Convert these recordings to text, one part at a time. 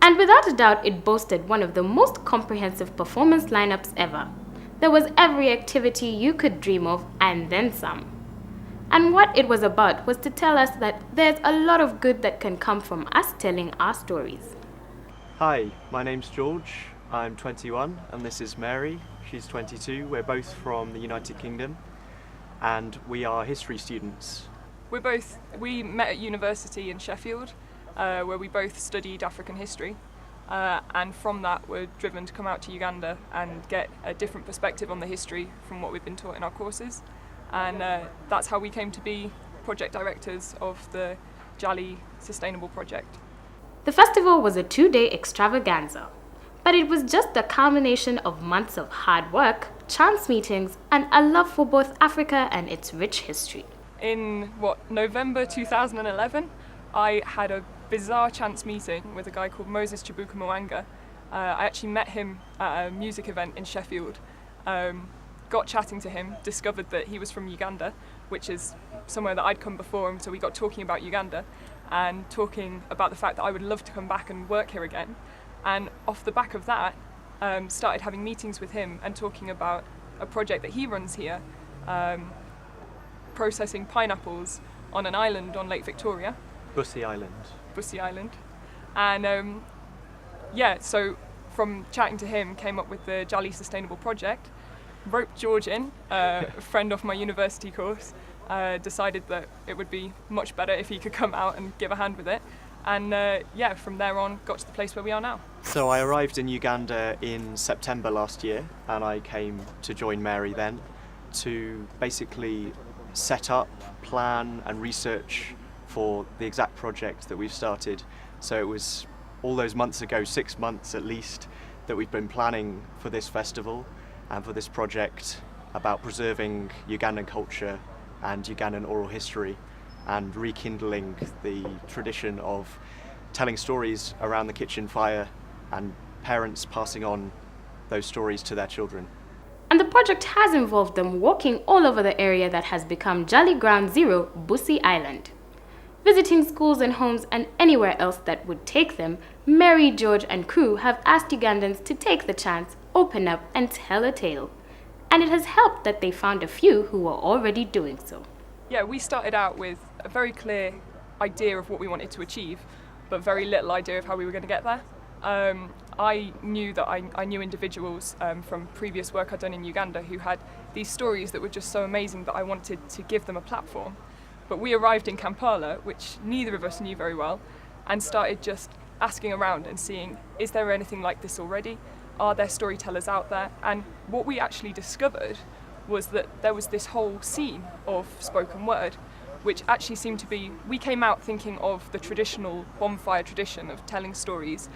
And without a doubt, it boasted one of the most comprehensive performance lineups ever. There was every activity you could dream of and then some. And what it was about was to tell us that there's a lot of good that can come from us telling our stories. Hi, my name's George. I'm 21 and this is Mary. She's 22. We're both from the United Kingdom and we are history students. We met at university in Sheffield where we both studied African history and from that we're driven to come out to Uganda and get a different perspective on the history from what we've been taught in our courses. And that's how we came to be project directors of the Jali Sustainable Project. The festival was a 2-day extravaganza, but it was just the culmination of months of hard work, chance meetings, and a love for both Africa and its rich history. In November 2011, I had a bizarre chance meeting with a guy called Moses Chibuka Mwanga. I actually met him at a music event in Sheffield. Got chatting to him, discovered that he was from Uganda, which is somewhere that I'd come before, and so we got talking about Uganda and talking about the fact that I would love to come back and work here again. And off the back of that, started having meetings with him and talking about a project that he runs here, processing pineapples on an island on Lake Victoria. Bussy Island. And so from chatting to him, came up with the Jali Sustainable Project, roped George in, a friend off my university course, decided that it would be much better if he could come out and give a hand with it. And from there on, got to the place where we are now. So I arrived in Uganda in September last year and I came to join Mary then to basically set up, plan and research for the exact project that we've started. So it was all those months ago, 6 months at least, that we've been planning for this festival and for this project about preserving Ugandan culture and Ugandan oral history and rekindling the tradition of telling stories around the kitchen fire and parents passing on those stories to their children. And the project has involved them walking all over the area that has become Jali Ground Zero, Bussy Island. Visiting schools and homes and anywhere else that would take them, Mary, George and crew have asked Ugandans to take the chance, open up and tell a tale. And it has helped that they found a few who were already doing so. Yeah, we started out with a very clear idea of what we wanted to achieve, but very little idea of how we were going to get there. I knew that I knew individuals from previous work I'd done in Uganda who had these stories that were just so amazing that I wanted to give them a platform. But we arrived in Kampala, which neither of us knew very well, and started just asking around and seeing, is there anything like this already? Are there storytellers out there? And what we actually discovered was that there was this whole scene of spoken word, which actually seemed to be, we came out thinking of the traditional bonfire tradition of telling stories,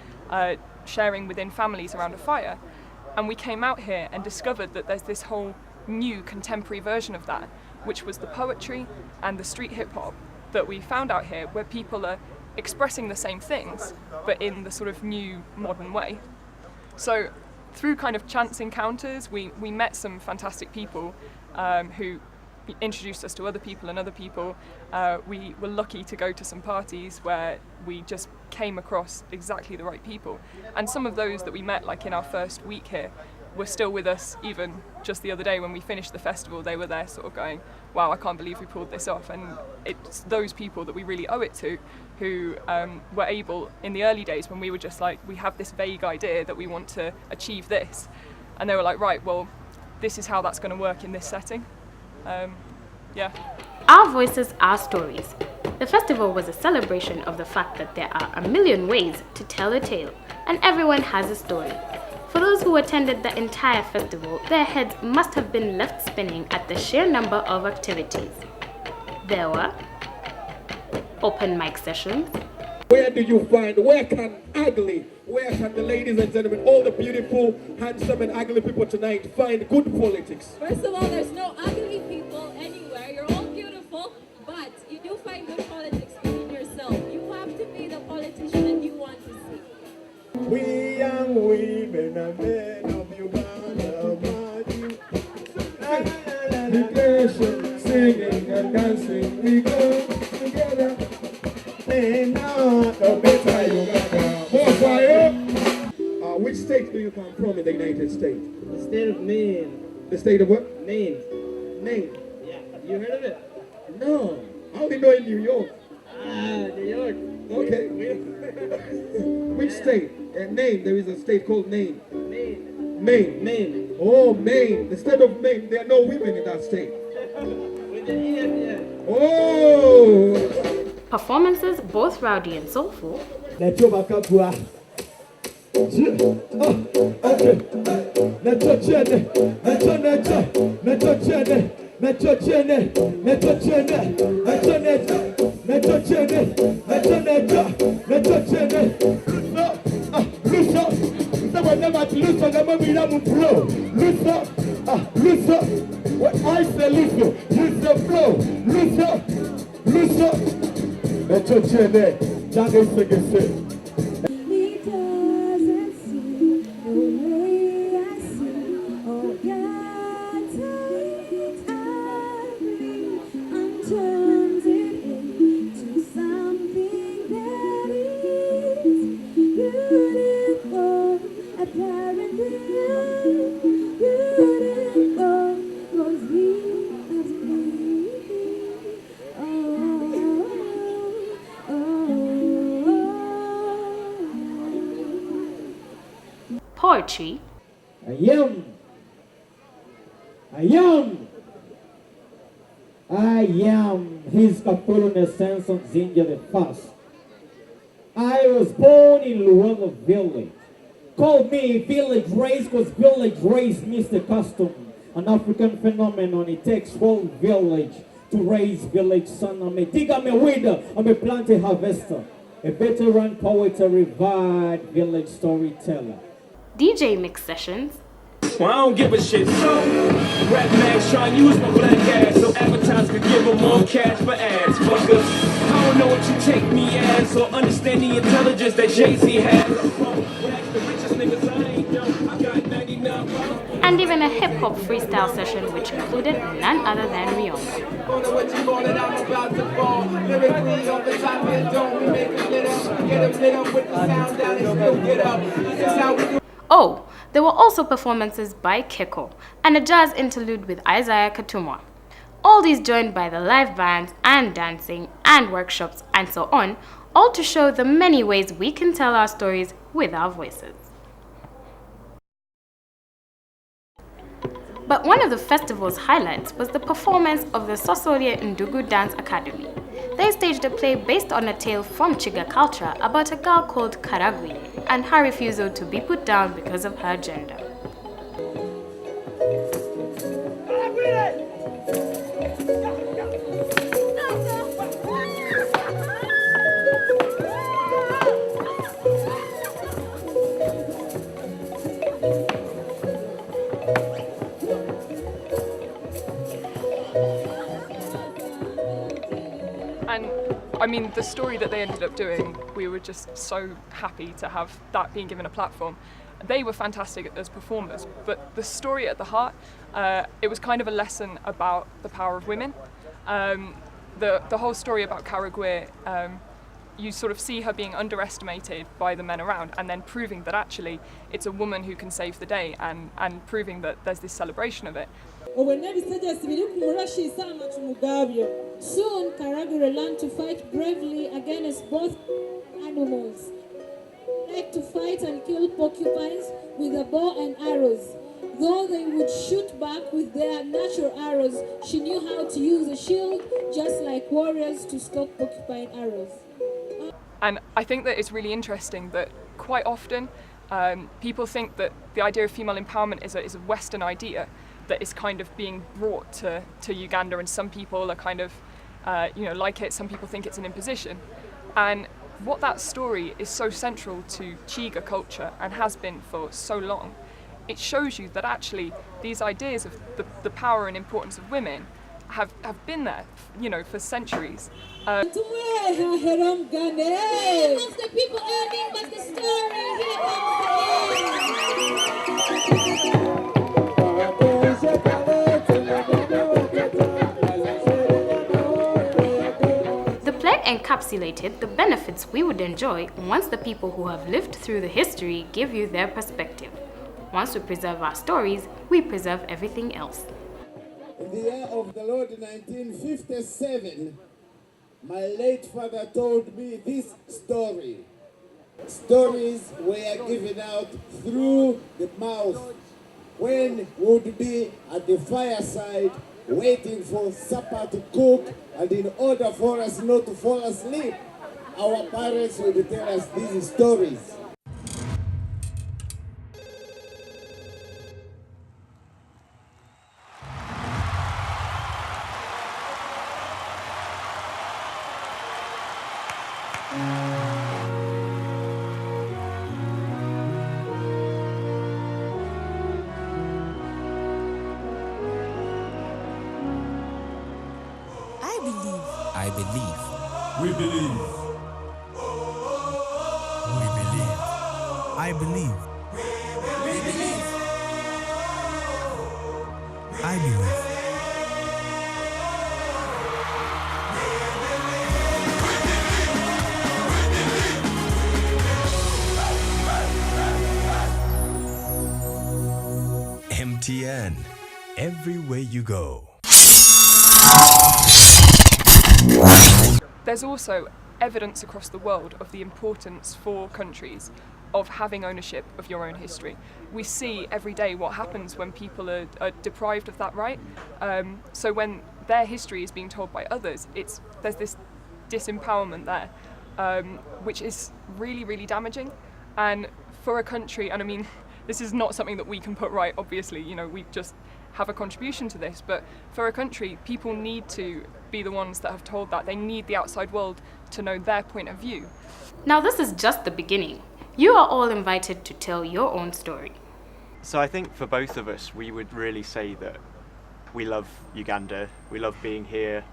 sharing within families around a fire. And we came out here and discovered that there's this whole new contemporary version of that, which was the poetry and the street hip hop that we found out here, where people are expressing the same things, but in the sort of new modern way. So through kind of chance encounters, we met some fantastic people who introduced us to other people and other people. We were lucky to go to some parties where we just came across exactly the right people. And some of those that we met, like in our first week here, were still with us even just the other day when we finished the festival. They were there sort of going, wow, I can't believe we pulled this off. And it's those people that we really owe it to, who were able, in the early days when we were just like, we have this vague idea that we want to achieve this. And they were like, right, well, this is how that's going to work in this setting. Our voices, our stories. The festival was a celebration of the fact that there are a million ways to tell a tale, and everyone has a story. For those who attended the entire festival, their heads must have been left spinning at the sheer number of activities. There were open mic sessions. Where can the ladies and gentlemen, all the beautiful, handsome and ugly people tonight find good politics? First of all, there's no ugly people anywhere. You're all beautiful, but you do find good politics within yourself. You have to be the politician that you want to see. We young women and men of Uganda, education, singing and dancing, we go together. Now, the better Uganda. More fire! Which state do you come from in the United States? The state of Maine. The state of what? Maine. Maine. Yeah. You heard of it? No. I only know in New York. New York. Okay. Which state? Name. There is a state called Maine. Maine. Maine. Maine. Oh, Maine. The state of Maine. There are no women in that state. With the E at the end. Oh. Performances both rowdy and soulful. What I say, listen, use the flow, listen. Let your chin Johnny sing. He doesn't see the way I see. Oh God, tight I bring and turns it into something that is beautiful. Apparently beautiful, 'cause he has made me. Poetry, I am His Capullo Nessanson Zinja the First. I was born in Luanga village. Call me village race, cause village race means the custom. An African phenomenon, it takes whole village to raise village son. I'm a digger, I'm a weeder, I'm a planter harvester. A veteran poet, a revived village storyteller. DJ mix sessions, Well, I don't give a shit. So, rap mags trying to use my black ass so advertisers could give them more cash for ads. Fuckers, I don't know what you take me as or understand the intelligence that Jay-Z has. The richest niggas I ain't know. I got 99 and even a hip-hop freestyle session which included none other than Rihanna. Oh, there were also performances by Keko and a jazz interlude with Isaiah Katumwa. All these joined by the live bands and dancing and workshops and so on, all to show the many ways we can tell our stories with our voices. But one of the festival's highlights was the performance of the Sosoria Ndugu Dance Academy. They staged a play based on a tale from Chiga culture about a girl called Karagwe and her refusal to be put down because of her gender. And I mean, the story that they ended up doing, we were just so happy to have that being given a platform. They were fantastic as performers, but the story at the heart, it was kind of a lesson about the power of women. The whole story about Karagwe, you sort of see her being underestimated by the men around and then proving that actually it's a woman who can save the day and proving that there's this celebration of it. Soon, Karagwe learned to fight bravely against both animals. They liked to fight and kill porcupines with a bow and arrows. Though they would shoot back with their natural arrows, she knew how to use a shield just like warriors to stop porcupine arrows. And I think that it's really interesting that quite often people think that the idea of female empowerment is a Western idea that is kind of being brought to Uganda, and some people are kind of like it, some people think it's an imposition. And what that story is so central to Chiga culture and has been for so long, it shows you that actually these ideas of the power and importance of women have been there, for centuries. Of the people earning, but the story here encapsulated the benefits we would enjoy once the people who have lived through the history give you their perspective. Once we preserve our stories, we preserve everything else. In the year of the Lord 1957, my late father told me this story. Stories were given out through the mouth when we would be at the fireside waiting for supper to cook, and in order for us not to fall asleep, our parents would tell us these stories. I believe. We believe. We believe. I believe. We believe. I believe. MTN. Everywhere you go. There's also evidence across the world of the importance for countries of having ownership of your own history. We see every day what happens when people are deprived of that right. So when their history is being told by others, there's this disempowerment there, which is really, really damaging. And for a country, and I mean, this is not something that we can put right, obviously, you know, we just have a contribution to this, but for a country, people need to be the ones that have told that. They need the outside world to know their point of view. Now this is just the beginning. You are all invited to tell your own story. So I think for both of us, we would really say that we love Uganda, we love being here.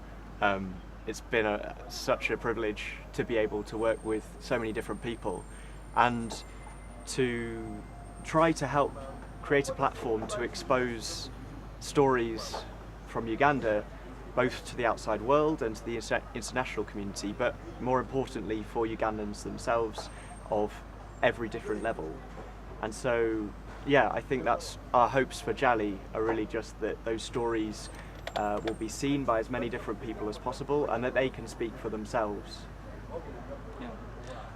It's been such a privilege to be able to work with so many different people and to try to help create a platform to expose stories from Uganda both to the outside world and to the international community, but more importantly for Ugandans themselves of every different level. And so, yeah, I think that's our hopes for Jali are really just that those stories will be seen by as many different people as possible and that they can speak for themselves. Yeah.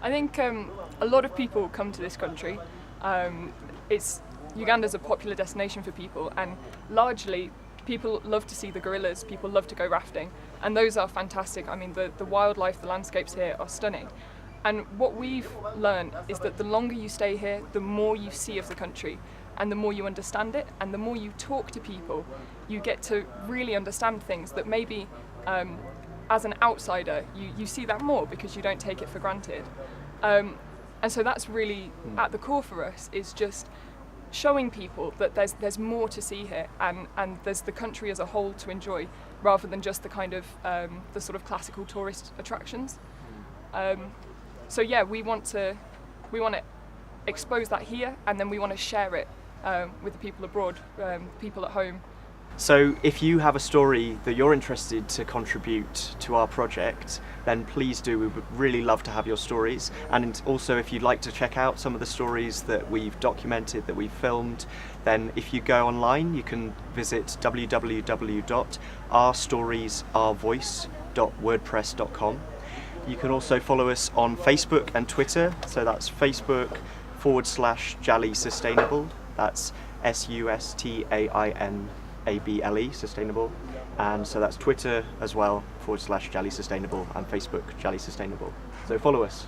I think a lot of people come to this country. Uganda's a popular destination for people, and largely people love to see the gorillas, people love to go rafting, and those are fantastic. I mean, the wildlife, the landscapes here are stunning. And what we've learned is that the longer you stay here, the more you see of the country, and the more you understand it, and the more you talk to people, you get to really understand things that maybe as an outsider, you see that more because you don't take it for granted. And so that's really at the core for us, is just showing people that there's more to see here, and there's the country as a whole to enjoy, rather than just the kind of the sort of classical tourist attractions. So yeah, we want to expose that here, and then we want to share it with the people abroad, people at home. So if you have a story that you're interested to contribute to our project, then please do. We would really love to have your stories. And also, if you'd like to check out some of the stories that we've documented, that we've filmed, then if you go online, you can visit www.ourstoriesourvoice.wordpress.com. You can also follow us on Facebook and Twitter. So that's Facebook.com/Jali Sustainable. That's SUSTAINABLE, Sustainable. And so that's Twitter as well, /Jali Sustainable, and Facebook, Jali Sustainable. So follow us.